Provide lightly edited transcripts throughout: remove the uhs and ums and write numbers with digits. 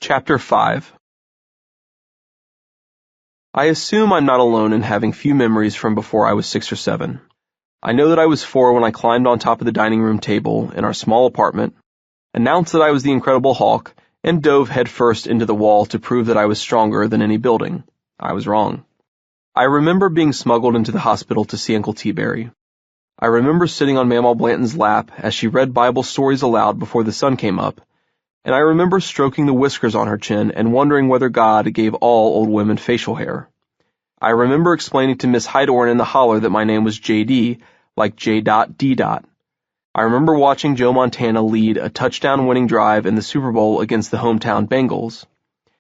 Chapter 5. I assume I'm not alone in having few memories from before I was 6 or 7. I know that I was 4 when I climbed on top of the dining room table in our small apartment, announced that I was the Incredible Hulk, and dove headfirst into the wall to prove that I was stronger than any building. I was wrong. I remember being smuggled into the hospital to see Uncle T-Berry. I remember sitting on Mamaw Blanton's lap as she read Bible stories aloud before the sun came up, and I remember stroking the whiskers on her chin and wondering whether God gave all old women facial hair. I remember explaining to Miss Hydorn in the holler that my name was J.D., like J.D. I remember watching Joe Montana lead a touchdown-winning drive in the Super Bowl against the hometown Bengals.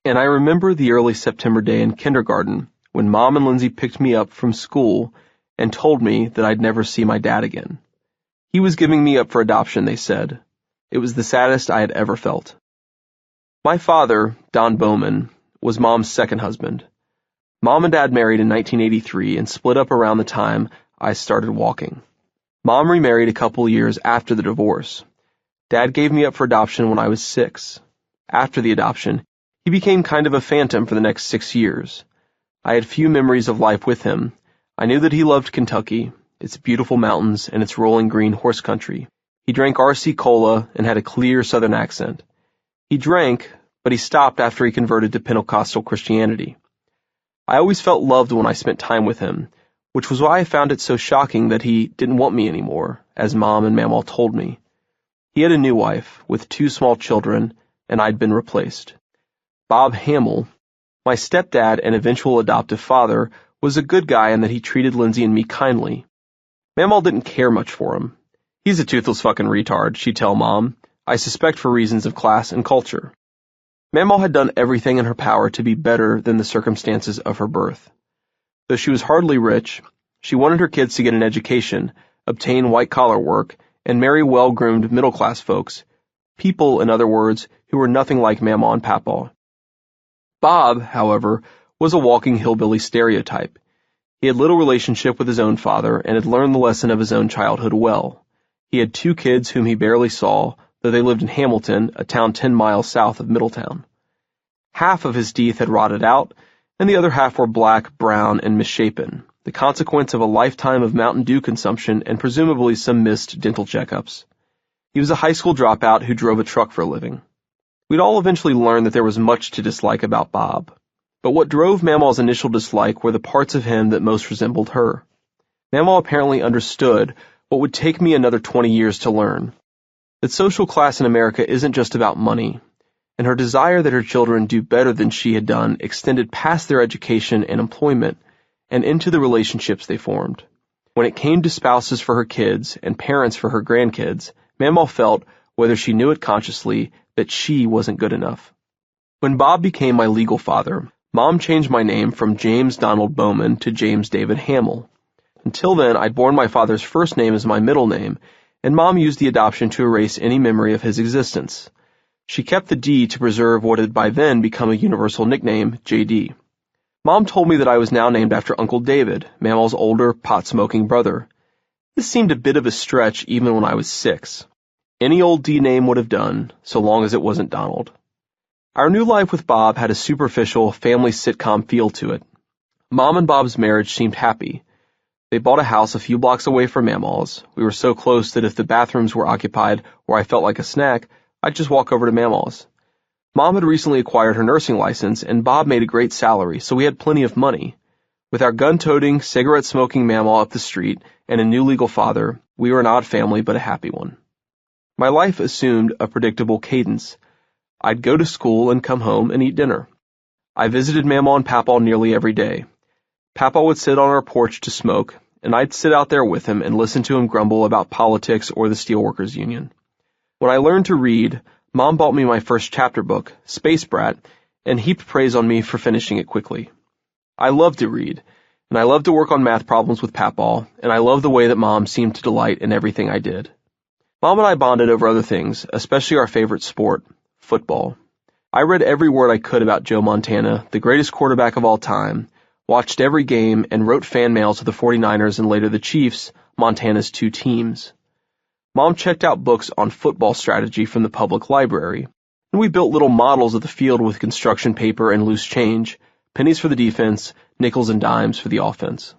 And I remember the early September day in kindergarten when Mom and Lindsay picked me up from school and told me that I'd never see my dad again. He was giving me up for adoption, they said. It was the saddest I had ever felt. My father, Don Bowman, was Mom's second husband. Mom and Dad married in 1983 and split up around the time I started walking. Mom remarried a couple years after the divorce. Dad gave me up for adoption when I was 6. After the adoption, he became kind of a phantom for the next 6 years. I had few memories of life with him. I knew that he loved Kentucky, its beautiful mountains and its rolling green horse country. He drank RC Cola and had a clear Southern accent. He drank, but he stopped after he converted to Pentecostal Christianity. I always felt loved when I spent time with him, which was why I found it so shocking that he didn't want me anymore, as Mom and Mamaw told me. He had a new wife, with 2 small children, and I'd been replaced. Bob Hamill, my stepdad and eventual adoptive father, was a good guy in that he treated Lindsay and me kindly. Mamaw didn't care much for him. He's a toothless fucking retard, she'd tell Mom, I suspect for reasons of class and culture. Mamaw had done everything in her power to be better than the circumstances of her birth. Though she was hardly rich, she wanted her kids to get an education, obtain white-collar work, and marry well-groomed middle-class folks, people, in other words, who were nothing like Mamaw and Papaw. Bob, however, was a walking hillbilly stereotype. He had little relationship with his own father and had learned the lesson of his own childhood well. He had 2 kids whom he barely saw, though they lived in Hamilton, a town 10 miles south of Middletown. Half of his teeth had rotted out, and the other half were black, brown, and misshapen, the consequence of a lifetime of Mountain Dew consumption and presumably some missed dental checkups. He was a high school dropout who drove a truck for a living. We'd all eventually learned that there was much to dislike about Bob, but what drove Mamaw's initial dislike were the parts of him that most resembled her. Mamaw apparently understood what would take me another 20 years to learn, that social class in America isn't just about money, and her desire that her children do better than she had done extended past their education and employment and into the relationships they formed. When it came to spouses for her kids and parents for her grandkids, Mamaw felt, whether she knew it consciously, that she wasn't good enough. When Bob became my legal father, Mom changed my name from James Donald Bowman to James David Hamill. Until then, I'd borne my father's first name as my middle name, and Mom used the adoption to erase any memory of his existence. She kept the D to preserve what had by then become a universal nickname, J.D. Mom told me that I was now named after Uncle David, Mamaw's older, pot-smoking brother. This seemed a bit of a stretch even when I was 6. Any old D name would have done, so long as it wasn't Donald. Our new life with Bob had a superficial, family sitcom feel to it. Mom and Bob's marriage seemed happy. They bought a house a few blocks away from Mamaw's. We were so close that if the bathrooms were occupied or I felt like a snack, I'd just walk over to Mamaw's. Mom had recently acquired her nursing license, and Bob made a great salary, so we had plenty of money. With our gun-toting, cigarette-smoking Mamaw up the street and a new legal father, we were an odd family but a happy one. My life assumed a predictable cadence. I'd go to school and come home and eat dinner. I visited Mamaw and Papaw nearly every day. Papaw would sit on our porch to smoke, and I'd sit out there with him and listen to him grumble about politics or the Steelworkers Union. When I learned to read, Mom bought me my first chapter book, Space Brat, and heaped praise on me for finishing it quickly. I loved to read, and I loved to work on math problems with Papaw, and I loved the way that Mom seemed to delight in everything I did. Mom and I bonded over other things, especially our favorite sport, football. I read every word I could about Joe Montana, the greatest quarterback of all time, watched every game, and wrote fan mail to the 49ers and later the Chiefs, Montana's 2 teams. Mom checked out books on football strategy from the public library, and we built little models of the field with construction paper and loose change, pennies for the defense, nickels and dimes for the offense.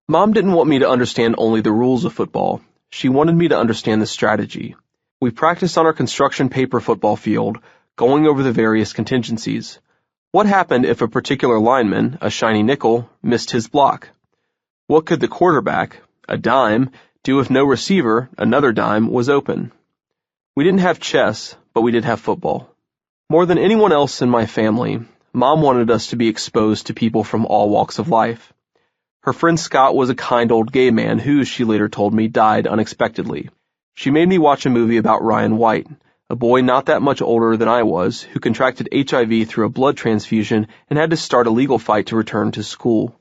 Mom didn't want me to understand only the rules of football. She wanted me to understand the strategy. We practiced on our construction paper football field, going over the various contingencies. What happened if a particular lineman, a shiny nickel, missed his block? What could the quarterback, a dime, do if no receiver, another dime, was open? We didn't have chess, but we did have football. More than anyone else in my family, Mom wanted us to be exposed to people from all walks of life. Her friend Scott was a kind old gay man who, she later told me, died unexpectedly. She made me watch a movie about Ryan White, a boy not that much older than I was, who contracted HIV through a blood transfusion and had to start a legal fight to return to school.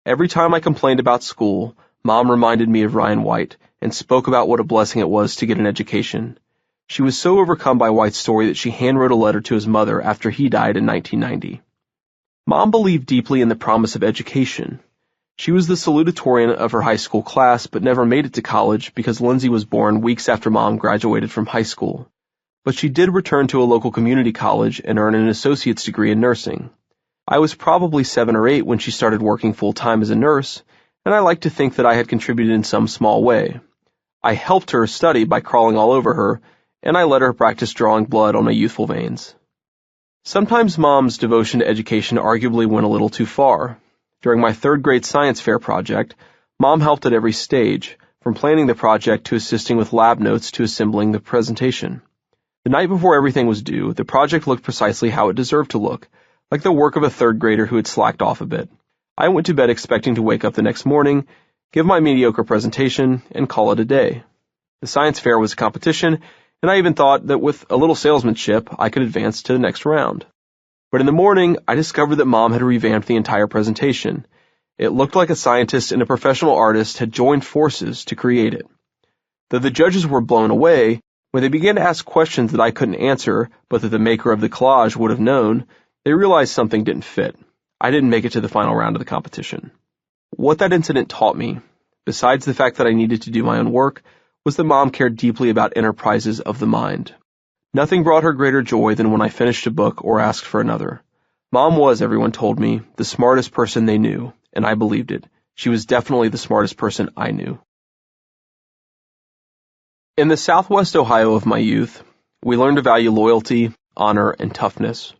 Every time I complained about school, Mom reminded me of Ryan White and spoke about what a blessing it was to get an education. She was so overcome by White's story that she handwrote a letter to his mother after he died in 1990. Mom believed deeply in the promise of education. She was the salutatorian of her high school class but never made it to college because Lindsay was born weeks after Mom graduated from high school. But she did return to a local community college and earn an associate's degree in nursing. I was probably 7 or 8 when she started working full-time as a nurse, and I like to think that I had contributed in some small way. I helped her study by crawling all over her, and I let her practice drawing blood on my youthful veins. Sometimes Mom's devotion to education arguably went a little too far. During my 3rd grade science fair project, Mom helped at every stage, from planning the project to assisting with lab notes to assembling the presentation. The night before everything was due, the project looked precisely how it deserved to look, like the work of a 3rd grader who had slacked off a bit. I went to bed expecting to wake up the next morning, give my mediocre presentation, and call it a day. The science fair was a competition, and I even thought that with a little salesmanship, I could advance to the next round. But in the morning, I discovered that Mom had revamped the entire presentation. It looked like a scientist and a professional artist had joined forces to create it. Though the judges were blown away, when they began to ask questions that I couldn't answer, but that the maker of the collage would have known, they realized something didn't fit. I didn't make it to the final round of the competition. What that incident taught me, besides the fact that I needed to do my own work, was that Mom cared deeply about enterprises of the mind. Nothing brought her greater joy than when I finished a book or asked for another. Mom was, everyone told me, the smartest person they knew, and I believed it. She was definitely the smartest person I knew. In the Southwest Ohio of my youth, we learned to value loyalty, honor, and toughness.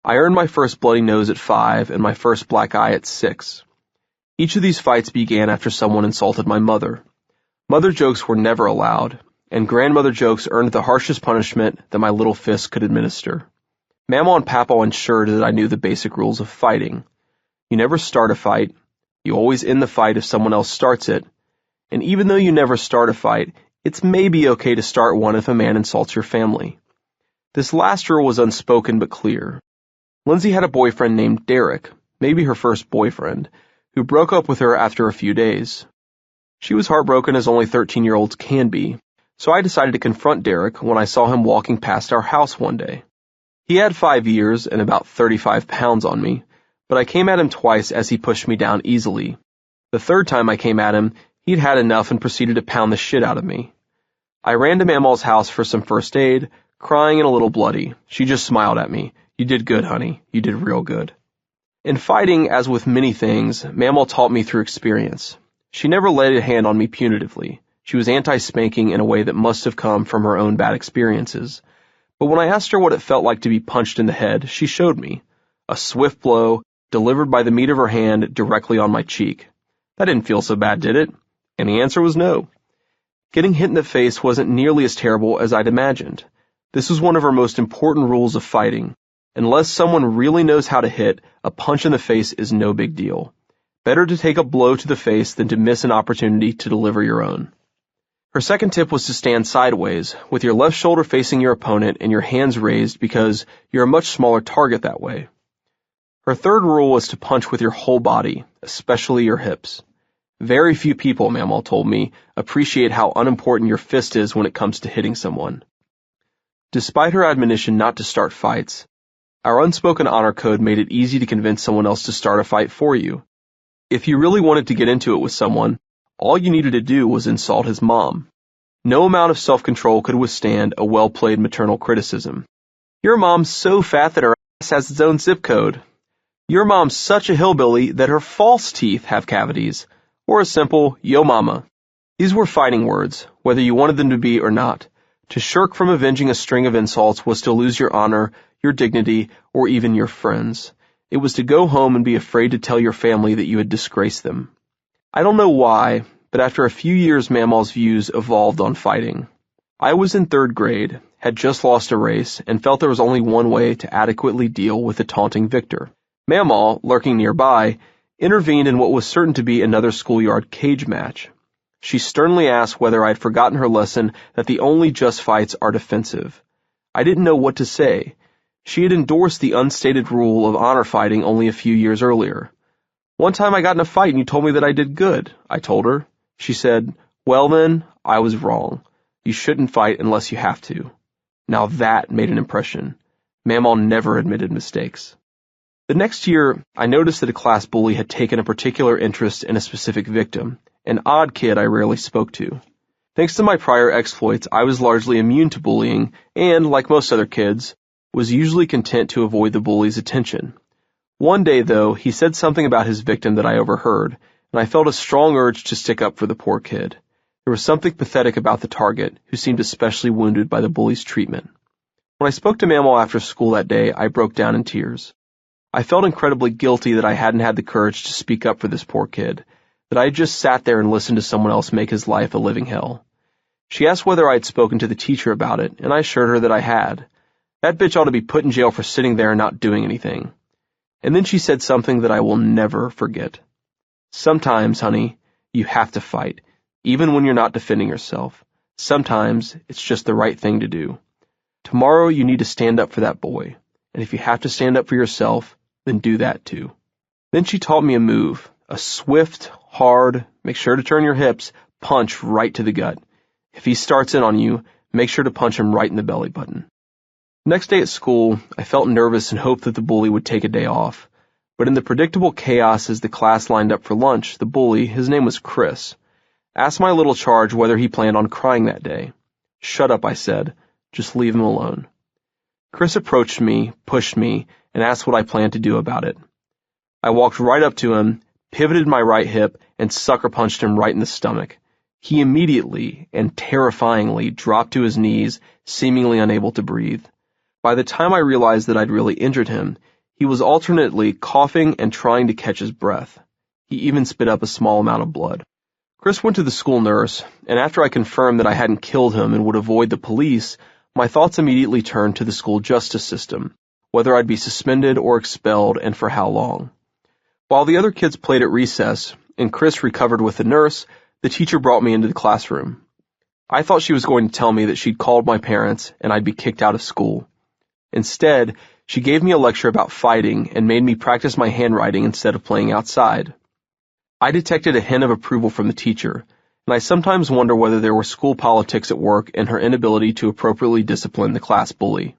I earned my first bloody nose at 5 and my first black eye at 6. Each of these fights began after someone insulted my mother. Mother jokes were never allowed, and grandmother jokes earned the harshest punishment that my little fist could administer. Mama and Papa ensured that I knew the basic rules of fighting. You never start a fight. You always end the fight if someone else starts it. And even though you never start a fight, it's maybe okay to start one if a man insults your family. This last rule was unspoken but clear. Lindsay had a boyfriend named Derek, maybe her first boyfriend, who broke up with her after a few days. She was heartbroken as only 13-year-olds can be, so I decided to confront Derek when I saw him walking past our house one day. He had 5 years and about 35 pounds on me, but I came at him twice as he pushed me down easily. The 3rd time I came at him, he'd had enough and proceeded to pound the shit out of me. I ran to Mamaw's house for some first aid, crying and a little bloody. She just smiled at me. You did good, honey. You did real good. In fighting, as with many things, Mamaw taught me through experience. She never laid a hand on me punitively. She was anti-spanking in a way that must have come from her own bad experiences. But when I asked her what it felt like to be punched in the head, she showed me. A swift blow, delivered by the meat of her hand directly on my cheek. That didn't feel so bad, did it? And the answer was no. Getting hit in the face wasn't nearly as terrible as I'd imagined. This was one of our most important rules of fighting. Unless someone really knows how to hit, a punch in the face is no big deal. Better to take a blow to the face than to miss an opportunity to deliver your own. Her second tip was to stand sideways, with your left shoulder facing your opponent and your hands raised because you're a much smaller target that way. Her 3rd rule was to punch with your whole body, especially your hips. Very few people, Mamaw told me, appreciate how unimportant your fist is when it comes to hitting someone. Despite her admonition not to start fights, our unspoken honor code made it easy to convince someone else to start a fight for you. If you really wanted to get into it with someone, all you needed to do was insult his mom. No amount of self-control could withstand a well-played maternal criticism. Your mom's so fat that her ass has its own zip code. Your mom's such a hillbilly that her false teeth have cavities. Or a simple, yo mama. These were fighting words, whether you wanted them to be or not. To shirk from avenging a string of insults was to lose your honor, your dignity, or even your friends. It was to go home and be afraid to tell your family that you had disgraced them. I don't know why, but after a few years Mamaw's views evolved on fighting. I was in 3rd grade, had just lost a race, and felt there was only one way to adequately deal with the taunting victor. Mamaw, lurking nearby, intervened in what was certain to be another schoolyard cage match. She sternly asked whether I had forgotten her lesson that the only just fights are defensive. I didn't know what to say. She had endorsed the unstated rule of honor fighting only a few years earlier. One time I got in a fight and you told me that I did good, I told her. She said, well then, I was wrong. You shouldn't fight unless you have to. Now that made an impression. Mamaw never admitted mistakes. The next year, I noticed that a class bully had taken a particular interest in a specific victim, an odd kid I rarely spoke to. Thanks to my prior exploits, I was largely immune to bullying and, like most other kids, was usually content to avoid the bully's attention. One day, though, he said something about his victim that I overheard, and I felt a strong urge to stick up for the poor kid. There was something pathetic about the target, who seemed especially wounded by the bully's treatment. When I spoke to Mamaw after school that day, I broke down in tears. I felt incredibly guilty that I hadn't had the courage to speak up for this poor kid, that I had just sat there and listened to someone else make his life a living hell. She asked whether I had spoken to the teacher about it, and I assured her that I had. That bitch ought to be put in jail for sitting there and not doing anything. And then she said something that I will never forget. Sometimes, honey, you have to fight, even when you're not defending yourself. Sometimes it's just the right thing to do. Tomorrow you need to stand up for that boy, and if you have to stand up for yourself, then do that too. Then she taught me a move, a swift, hard, make sure to turn your hips, punch right to the gut. If he starts in on you, make sure to punch him right in the belly button. Next day at school, I felt nervous and hoped that the bully would take a day off. But in the predictable chaos as the class lined up for lunch, the bully, his name was Chris, asked my little charge whether he planned on crying that day. Shut up, I said. Just leave him alone. Chris approached me, pushed me, and asked what I planned to do about it. I walked right up to him, pivoted my right hip, and sucker punched him right in the stomach. He immediately and terrifyingly dropped to his knees, seemingly unable to breathe. By the time I realized that I'd really injured him, he was alternately coughing and trying to catch his breath. He even spit up a small amount of blood. Chris went to the school nurse, and after I confirmed that I hadn't killed him and would avoid the police, my thoughts immediately turned to the school justice system, whether I'd be suspended or expelled and for how long. While the other kids played at recess, and Chris recovered with the nurse, the teacher brought me into the classroom. I thought she was going to tell me that she'd called my parents and I'd be kicked out of school. Instead, she gave me a lecture about fighting and made me practice my handwriting instead of playing outside. I detected a hint of approval from the teacher, and I sometimes wonder whether there were school politics at work in her inability to appropriately discipline the class bully.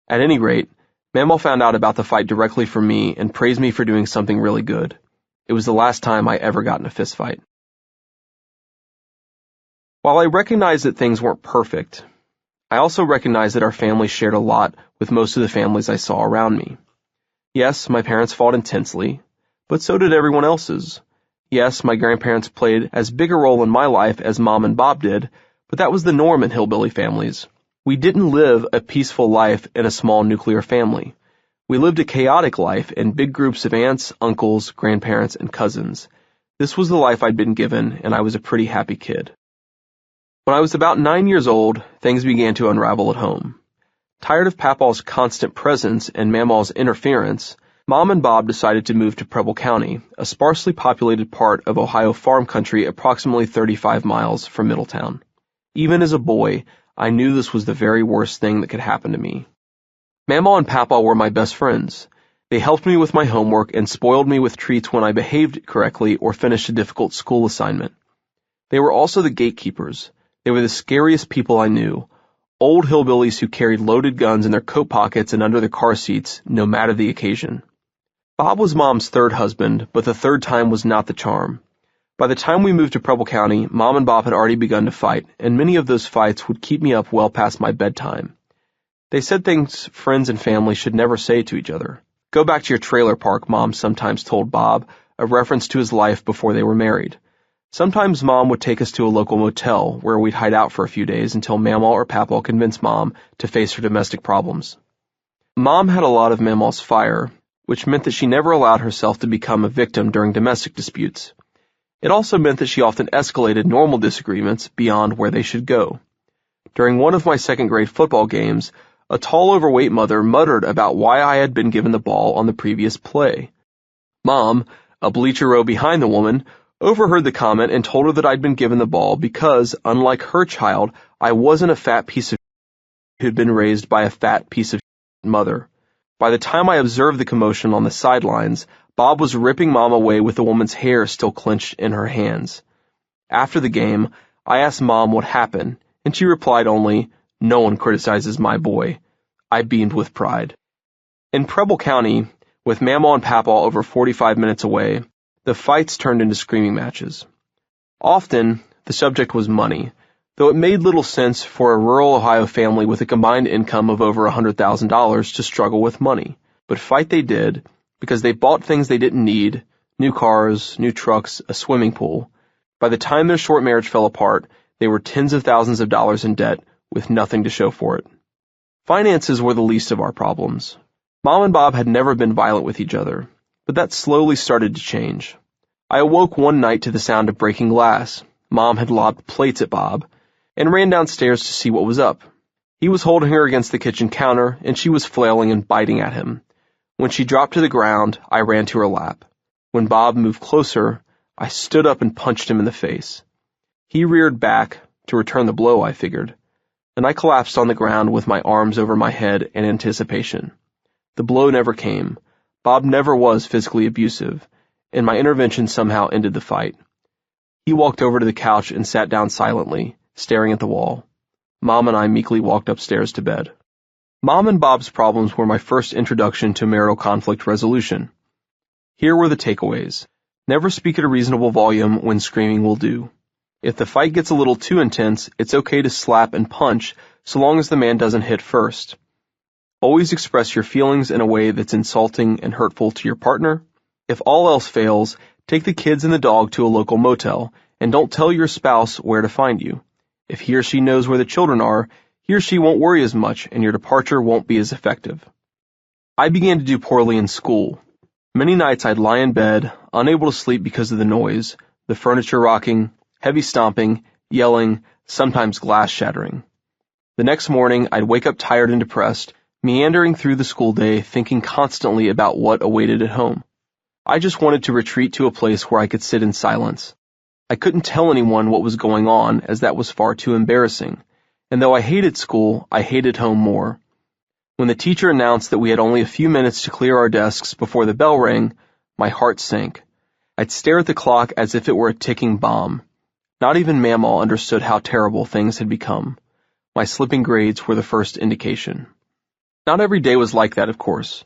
At any rate, Mamaw found out about the fight directly from me and praised me for doing something really good. It was the last time I ever got in a fistfight. While I recognized that things weren't perfect, I also recognized that our family shared a lot with most of the families I saw around me. Yes, my parents fought intensely, but so did everyone else's. Yes, my grandparents played as big a role in my life as Mom and Bob did, but that was the norm in hillbilly families. We didn't live a peaceful life in a small nuclear family. We lived a chaotic life in big groups of aunts, uncles, grandparents, and cousins. This was the life I'd been given, and I was a pretty happy kid. When I was about 9 years old, things began to unravel at home. Tired of Papaw's constant presence and Mamaw's interference, Mom and Bob decided to move to Preble County, a sparsely populated part of Ohio farm country approximately 35 miles from Middletown. Even as a boy, I knew this was the very worst thing that could happen to me. Mamaw and Papaw were my best friends. They helped me with my homework and spoiled me with treats when I behaved correctly or finished a difficult school assignment. They were also the gatekeepers. They were the scariest people I knew, old hillbillies who carried loaded guns in their coat pockets and under their car seats, no matter the occasion. Bob was Mom's third husband, but the third time was not the charm. By the time we moved to Preble County, Mom and Bob had already begun to fight, and many of those fights would keep me up well past my bedtime. They said things friends and family should never say to each other. Go back to your trailer park, Mom sometimes told Bob, a reference to his life before they were married. Sometimes Mom would take us to a local motel where we'd hide out for a few days until Mamaw or Papaw convinced Mom to face her domestic problems. Mom had a lot of Mamaw's fire, which meant that she never allowed herself to become a victim during domestic disputes. It also meant that she often escalated normal disagreements beyond where they should go. During one of my second-grade football games, a tall, overweight mother muttered about why I had been given the ball on the previous play. Mom, a bleacher row behind the woman, overheard the comment and told her that I'd been given the ball because, unlike her child, I wasn't a fat piece of who'd been raised by a fat piece of mother. By the time I observed the commotion on the sidelines, Bob was ripping Mom away with the woman's hair still clenched in her hands. After the game, I asked Mom what happened, and she replied only, "No one criticizes my boy." I beamed with pride. In Preble County, with Mamaw and Papaw over 45 minutes away, the fights turned into screaming matches. Often, the subject was money, though it made little sense for a rural Ohio family with a combined income of over $100,000 to struggle with money. But fight they did, because they bought things they didn't need, new cars, new trucks, a swimming pool. By the time their short marriage fell apart, they were tens of thousands of dollars in debt, with nothing to show for it. Finances were the least of our problems. Mom and Bob had never been violent with each other, but that slowly started to change. I awoke one night to the sound of breaking glass. Mom had lobbed plates at Bob, and ran downstairs to see what was up. He was holding her against the kitchen counter, and she was flailing and biting at him. When she dropped to the ground, I ran to her lap. When Bob moved closer, I stood up and punched him in the face. He reared back, to return the blow, I figured. And I collapsed on the ground with my arms over my head in anticipation. The blow never came. Bob never was physically abusive, and my intervention somehow ended the fight. He walked over to the couch and sat down silently, staring at the wall. Mom and I meekly walked upstairs to bed. Mom and Bob's problems were my first introduction to marital conflict resolution. Here were the takeaways. Never speak at a reasonable volume when screaming will do. If the fight gets a little too intense, it's okay to slap and punch so long as the man doesn't hit first. Always express your feelings in a way that's insulting and hurtful to your partner. If all else fails, take the kids and the dog to a local motel, and don't tell your spouse where to find you. If he or she knows where the children are, he or she won't worry as much, and your departure won't be as effective. I began to do poorly in school. Many nights I'd lie in bed, unable to sleep because of the noise, the furniture rocking, heavy stomping, yelling, sometimes glass shattering. The next morning, I'd wake up tired and depressed, meandering through the school day, thinking constantly about what awaited at home. I just wanted to retreat to a place where I could sit in silence. I couldn't tell anyone what was going on, as that was far too embarrassing. And though I hated school, I hated home more. When the teacher announced that we had only a few minutes to clear our desks before the bell rang, my heart sank. I'd stare at the clock as if it were a ticking bomb. Not even Mamaw understood how terrible things had become. My slipping grades were the first indication. Not every day was like that, of course.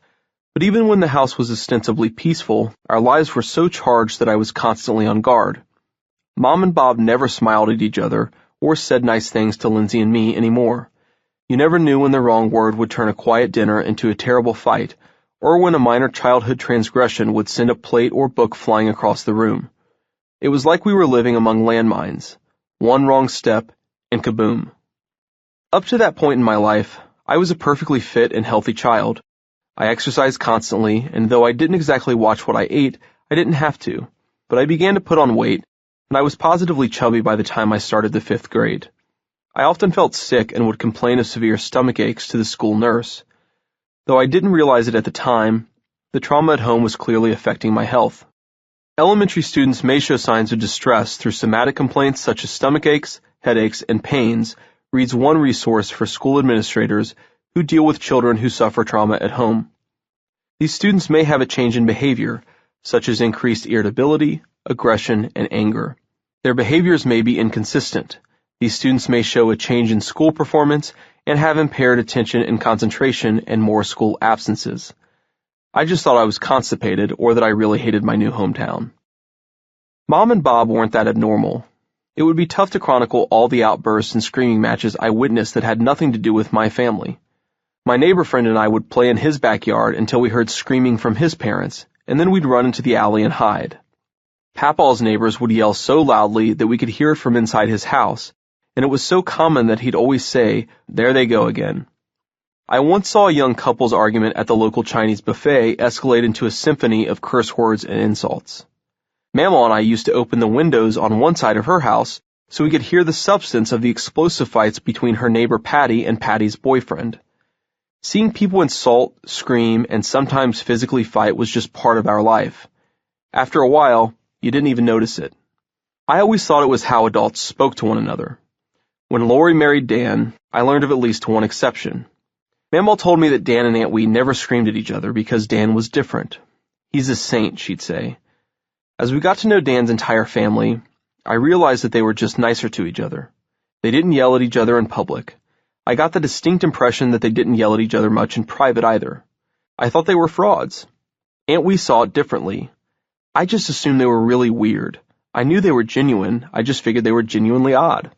But even when the house was ostensibly peaceful, our lives were so charged that I was constantly on guard. Mom and Bob never smiled at each other or said nice things to Lindsay and me anymore. You never knew when the wrong word would turn a quiet dinner into a terrible fight, or when a minor childhood transgression would send a plate or book flying across the room. It was like we were living among landmines. One wrong step, and kaboom. Up to that point in my life, I was a perfectly fit and healthy child. I exercised constantly, and though I didn't exactly watch what I ate, I didn't have to. But I began to put on weight, and I was positively chubby by the time I started the 5th grade. I often felt sick and would complain of severe stomach aches to the school nurse. Though I didn't realize it at the time, the trauma at home was clearly affecting my health. Elementary students may show signs of distress through somatic complaints such as stomach aches, headaches, and pains, reads one resource for school administrators who deal with children who suffer trauma at home. These students may have a change in behavior, such as increased irritability, aggression, and anger. Their behaviors may be inconsistent. These students may show a change in school performance and have impaired attention and concentration and more school absences. I just thought I was constipated or that I really hated my new hometown. Mom and Bob weren't that abnormal. It would be tough to chronicle all the outbursts and screaming matches I witnessed that had nothing to do with my family. My neighbor friend and I would play in his backyard until we heard screaming from his parents, and then we'd run into the alley and hide. Papaw's neighbors would yell so loudly that we could hear it from inside his house, and it was so common that he'd always say, "There they go again." I once saw a young couple's argument at the local Chinese buffet escalate into a symphony of curse words and insults. Mamaw and I used to open the windows on one side of her house so we could hear the substance of the explosive fights between her neighbor Patty and Patty's boyfriend. Seeing people insult, scream, and sometimes physically fight was just part of our life. After a while, you didn't even notice it. I always thought it was how adults spoke to one another. When Lori married Dan, I learned of at least one exception. Mamaw told me that Dan and Aunt Wee never screamed at each other because Dan was different. "He's a saint," she'd say. As we got to know Dan's entire family, I realized that they were just nicer to each other. They didn't yell at each other in public. I got the distinct impression that they didn't yell at each other much in private either. I thought they were frauds. Aunt Wee saw it differently. I just assumed they were really weird. I knew they were genuine, I just figured they were genuinely odd.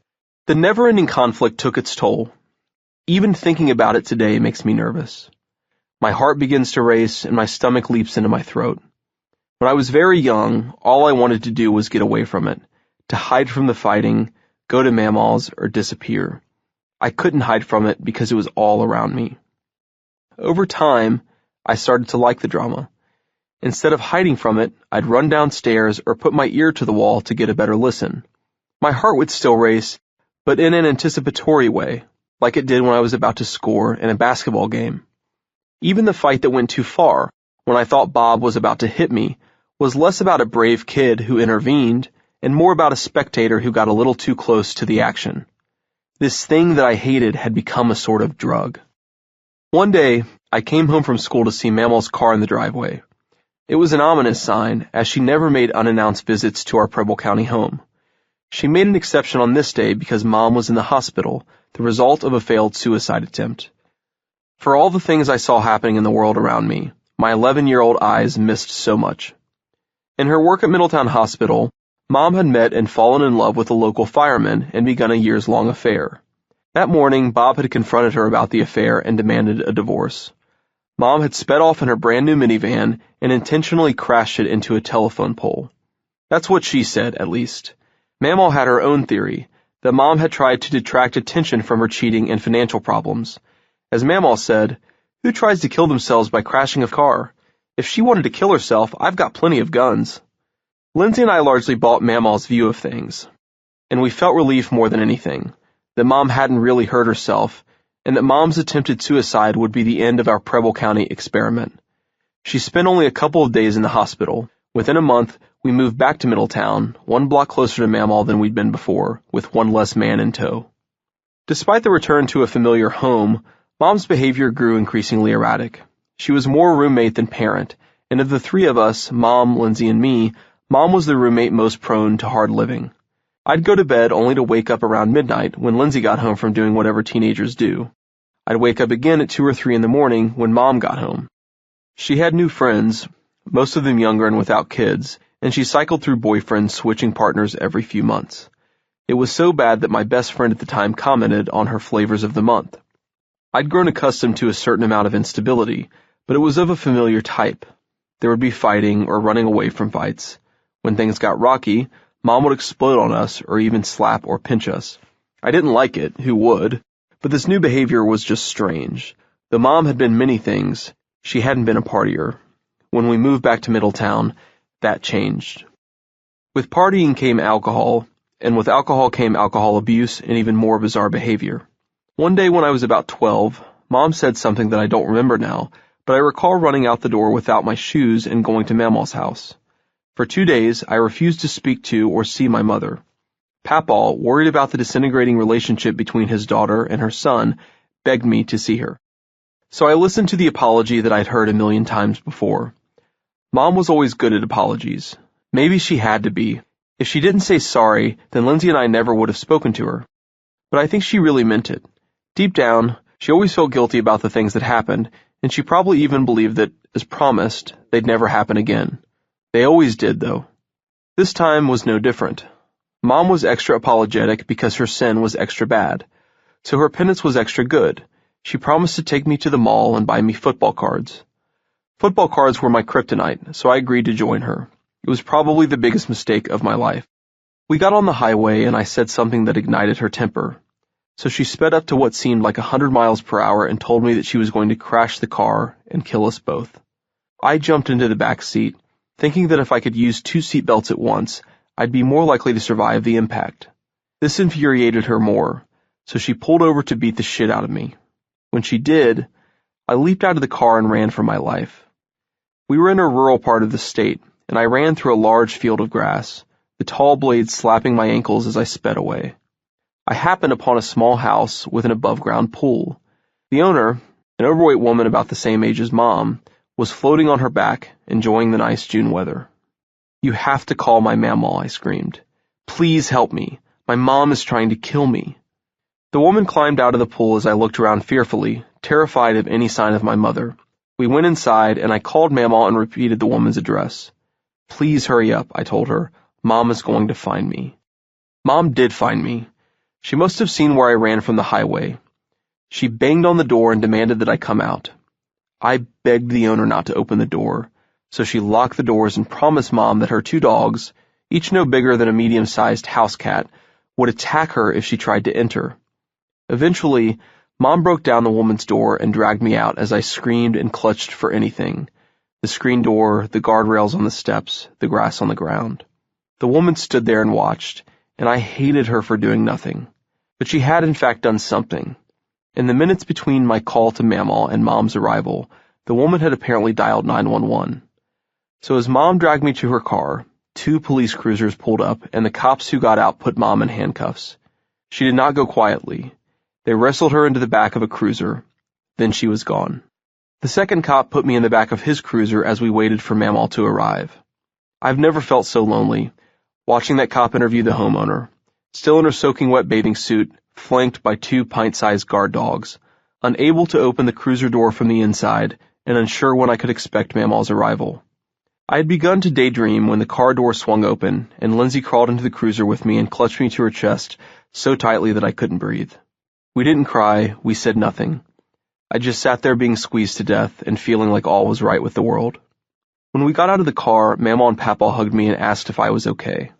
The never-ending conflict took its toll. Even thinking about it today makes me nervous. My heart begins to race and my stomach leaps into my throat. When I was very young, all I wanted to do was get away from it, to hide from the fighting, go to Mamaw's, or disappear. I couldn't hide from it because it was all around me. Over time, I started to like the drama. Instead of hiding from it, I'd run downstairs or put my ear to the wall to get a better listen. My heart would still race, but in an anticipatory way, like it did when I was about to score in a basketball game. Even the fight that went too far, when I thought Bob was about to hit me, was less about a brave kid who intervened and more about a spectator who got a little too close to the action. This thing that I hated had become a sort of drug. One day, I came home from school to see Mamaw's car in the driveway. It was an ominous sign, as she never made unannounced visits to our Preble County home. She made an exception on this day because Mom was in the hospital, the result of a failed suicide attempt. For all the things I saw happening in the world around me, my 11-year-old eyes missed so much. In her work at Middletown Hospital, Mom had met and fallen in love with a local fireman and begun a years-long affair. That morning, Bob had confronted her about the affair and demanded a divorce. Mom had sped off in her brand-new minivan and intentionally crashed it into a telephone pole. That's what she said, at least. Mamaw had her own theory, that Mom had tried to detract attention from her cheating and financial problems. As Mamaw said, "Who tries to kill themselves by crashing a car? If she wanted to kill herself, I've got plenty of guns." Lindsay and I largely bought Mamaw's view of things, and we felt relief more than anything, that Mom hadn't really hurt herself, and that Mom's attempted suicide would be the end of our Preble County experiment. She spent only a couple of days in the hospital. Within a month, we moved back to Middletown, 1 block closer to Mamaw than we'd been before, with one less man in tow. Despite the return to a familiar home, Mom's behavior grew increasingly erratic. She was more roommate than parent, and of the three of us, Mom, Lindsay, and me, Mom was the roommate most prone to hard living. I'd go to bed only to wake up around midnight when Lindsay got home from doing whatever teenagers do. I'd wake up again at 2 or 3 in the morning when Mom got home. She had new friends, most of them younger and without kids, and she cycled through boyfriends switching partners every few months. It was so bad that my best friend at the time commented on her flavors of the month. I'd grown accustomed to a certain amount of instability, but it was of a familiar type. There would be fighting or running away from fights. When things got rocky, Mom would explode on us or even slap or pinch us. I didn't like it, who would? But this new behavior was just strange. Though Mom had been many things, she hadn't been a partier. When we moved back to Middletown, that changed. With partying came alcohol, and with alcohol came alcohol abuse and even more bizarre behavior. One day when I was about 12, Mom said something that I don't remember now, but I recall running out the door without my shoes and going to Mamaw's house. For 2 days, I refused to speak to or see my mother. Papaw, worried about the disintegrating relationship between his daughter and her son, begged me to see her. So I listened to the apology that I'd heard a million times before. Mom was always good at apologies. Maybe she had to be. If she didn't say sorry, then Lindsay and I never would have spoken to her. But I think she really meant it. Deep down, she always felt guilty about the things that happened, and she probably even believed that, as promised, they'd never happen again. They always did, though. This time was no different. Mom was extra apologetic because her sin was extra bad, so her penance was extra good. She promised to take me to the mall and buy me football cards. Football cards were my kryptonite, so I agreed to join her. It was probably the biggest mistake of my life. We got on the highway and I said something that ignited her temper. So she sped up to what seemed like 100 miles per hour and told me that she was going to crash the car and kill us both. I jumped into the back seat, thinking that if I could use 2 seatbelts at once, I'd be more likely to survive the impact. This infuriated her more, so she pulled over to beat the shit out of me. When she did, I leaped out of the car and ran for my life. We were in a rural part of the state, and I ran through a large field of grass, the tall blades slapping my ankles as I sped away. I happened upon a small house with an above-ground pool. The owner, an overweight woman about the same age as Mom, was floating on her back, enjoying the nice June weather. "You have to call my mamaw," I screamed. "Please help me. My mom is trying to kill me." The woman climbed out of the pool as I looked around fearfully, terrified of any sign of my mother. We went inside, and I called Mamaw and repeated the woman's address. "Please hurry up," I told her. "Mom is going to find me." Mom did find me. She must have seen where I ran from the highway. She banged on the door and demanded that I come out. I begged the owner not to open the door, so she locked the doors and promised Mom that her 2 dogs, each no bigger than a medium-sized house cat, would attack her if she tried to enter. Eventually, Mom broke down the woman's door and dragged me out as I screamed and clutched for anything: the screen door, the guardrails on the steps, the grass on the ground. The woman stood there and watched, and I hated her for doing nothing. But she had in fact done something. In the minutes between my call to Mamaw and Mom's arrival, the woman had apparently dialed 911. So as Mom dragged me to her car, 2 police cruisers pulled up, and the cops who got out put Mom in handcuffs. She did not go quietly. They wrestled her into the back of a cruiser. Then she was gone. The second cop put me in the back of his cruiser as we waited for Mamaw to arrive. I've never felt so lonely, watching that cop interview the homeowner, still in her soaking wet bathing suit, flanked by 2 pint-sized guard dogs, unable to open the cruiser door from the inside, and unsure when I could expect Mamaw's arrival. I had begun to daydream when the car door swung open, and Lindsay crawled into the cruiser with me and clutched me to her chest so tightly that I couldn't breathe. We didn't cry, we said nothing. I just sat there being squeezed to death and feeling like all was right with the world. When we got out of the car, Mamaw and Papaw hugged me and asked if I was okay.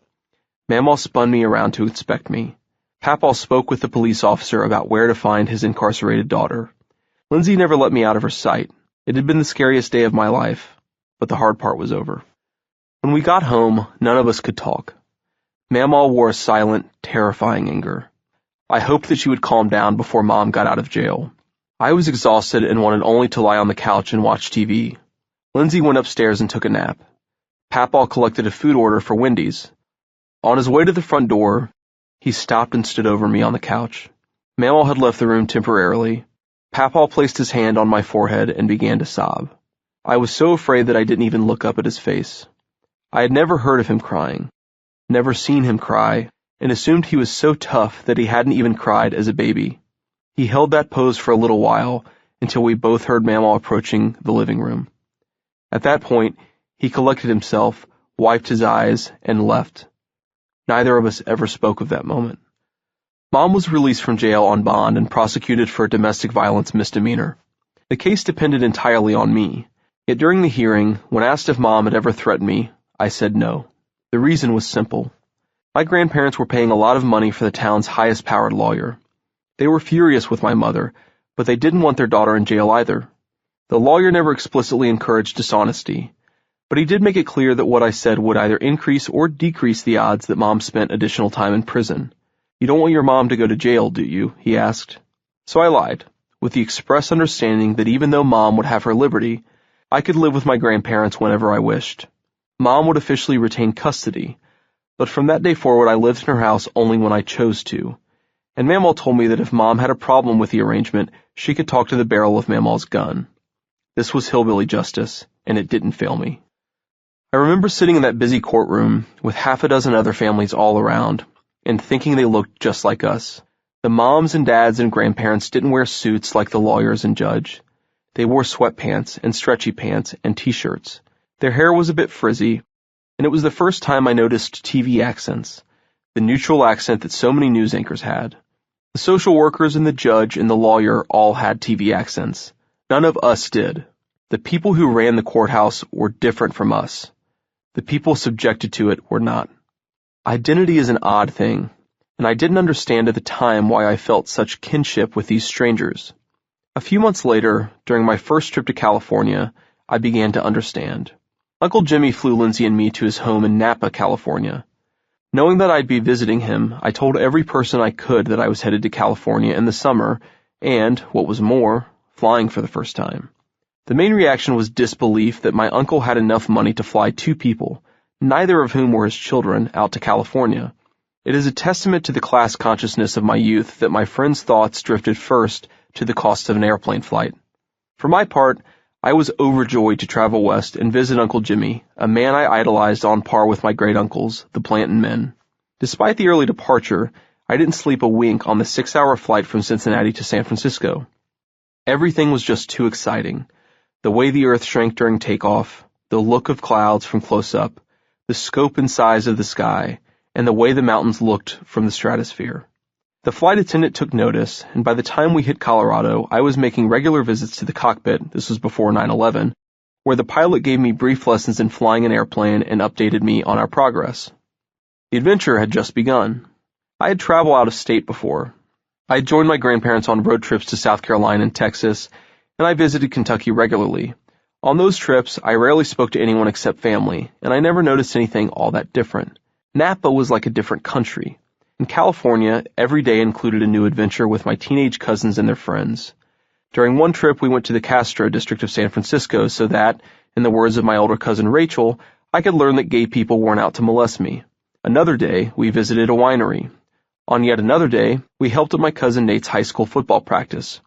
Mamaw spun me around to inspect me. Papaw spoke with the police officer about where to find his incarcerated daughter. Lindsay never let me out of her sight. It had been the scariest day of my life, but the hard part was over. When we got home, none of us could talk. Mamaw wore a silent, terrifying anger. I hoped that she would calm down before Mom got out of jail. I was exhausted and wanted only to lie on the couch and watch TV. Lindsay went upstairs and took a nap. Papaw collected a food order for Wendy's. On his way to the front door, he stopped and stood over me on the couch. Mamaw had left the room temporarily. Papaw placed his hand on my forehead and began to sob. I was so afraid that I didn't even look up at his face. I had never heard of him crying, never seen him cry, and assumed he was so tough that he hadn't even cried as a baby. He held that pose for a little while until we both heard Mamaw approaching the living room. At that point, he collected himself, wiped his eyes, and left. Neither of us ever spoke of that moment. Mom was released from jail on bond and prosecuted for a domestic violence misdemeanor. The case depended entirely on me, yet during the hearing, when asked if Mom had ever threatened me, I said no. The reason was simple. My grandparents were paying a lot of money for the town's highest-powered lawyer. They were furious with my mother, but they didn't want their daughter in jail either. The lawyer never explicitly encouraged dishonesty, but he did make it clear that what I said would either increase or decrease the odds that Mom spent additional time in prison. "You don't want your mom to go to jail, do you?" he asked. So I lied, with the express understanding that even though Mom would have her liberty, I could live with my grandparents whenever I wished. Mom would officially retain custody, but from that day forward I lived in her house only when I chose to. And Mamaw told me that if Mom had a problem with the arrangement, she could talk to the barrel of Mamaw's gun. This was hillbilly justice, and it didn't fail me. I remember sitting in that busy courtroom with half a dozen other families all around, and thinking they looked just like us. The moms and dads and grandparents didn't wear suits like the lawyers and judge. They wore sweatpants and stretchy pants and t-shirts. Their hair was a bit frizzy, and it was the first time I noticed TV accents, the neutral accent that so many news anchors had. The social workers and the judge and the lawyer all had TV accents. None of us did. The people who ran the courthouse were different from us. The people subjected to it were not. Identity is an odd thing, and I didn't understand at the time why I felt such kinship with these strangers. A few months later, during my first trip to California, I began to understand. Uncle Jimmy flew Lindsay and me to his home in Napa, California. Knowing that I'd be visiting him, I told every person I could that I was headed to California in the summer and, what was more, flying for the first time. The main reaction was disbelief that my uncle had enough money to fly 2 people, neither of whom were his children, out to California. It is a testament to the class consciousness of my youth that my friends' thoughts drifted first to the cost of an airplane flight. For my part, I was overjoyed to travel west and visit Uncle Jimmy, a man I idolized on par with my great-uncles, the Plantin men. Despite the early departure, I didn't sleep a wink on the 6-hour flight from Cincinnati to San Francisco. Everything was just too exciting. The way the earth shrank during takeoff, the look of clouds from close up, the scope and size of the sky, and the way the mountains looked from the stratosphere. The flight attendant took notice, and by the time we hit Colorado, I was making regular visits to the cockpit, this was before 9/11, where the pilot gave me brief lessons in flying an airplane and updated me on our progress. The adventure had just begun. I had traveled out of state before. I had joined my grandparents on road trips to South Carolina and Texas, and I visited Kentucky regularly. On those trips, I rarely spoke to anyone except family, and I never noticed anything all that different. Napa was like a different country. In California, every day included a new adventure with my teenage cousins and their friends. During one trip, we went to the Castro district of San Francisco so that, in the words of my older cousin Rachel, I could learn that gay people weren't out to molest me. Another day, we visited a winery. On yet another day, we helped at my cousin Nate's high school football practice.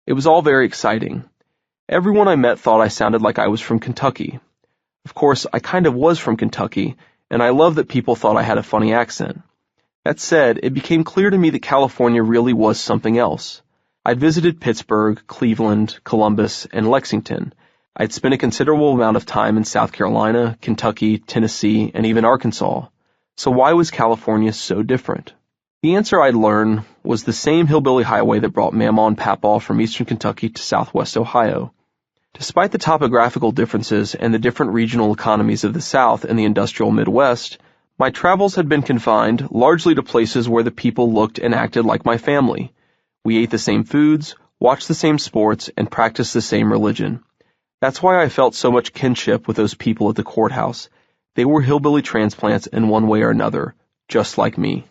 It was all very exciting. Everyone I met thought I sounded like I was from Kentucky. Of course, I kind of was from Kentucky, and I loved that people thought I had a funny accent. That said, it became clear to me that California really was something else. I'd visited Pittsburgh, Cleveland, Columbus, and Lexington. I'd spent a considerable amount of time in South Carolina, Kentucky, Tennessee, and even Arkansas. So why was California so different? The answer I'd learned was the same hillbilly highway that brought Mamaw and Papaw from eastern Kentucky to southwest Ohio. Despite the topographical differences and the different regional economies of the South and the industrial Midwest, my travels had been confined largely to places where the people looked and acted like my family. We ate the same foods, watched the same sports, and practiced the same religion. That's why I felt so much kinship with those people at the courthouse. They were hillbilly transplants in one way or another, just like me.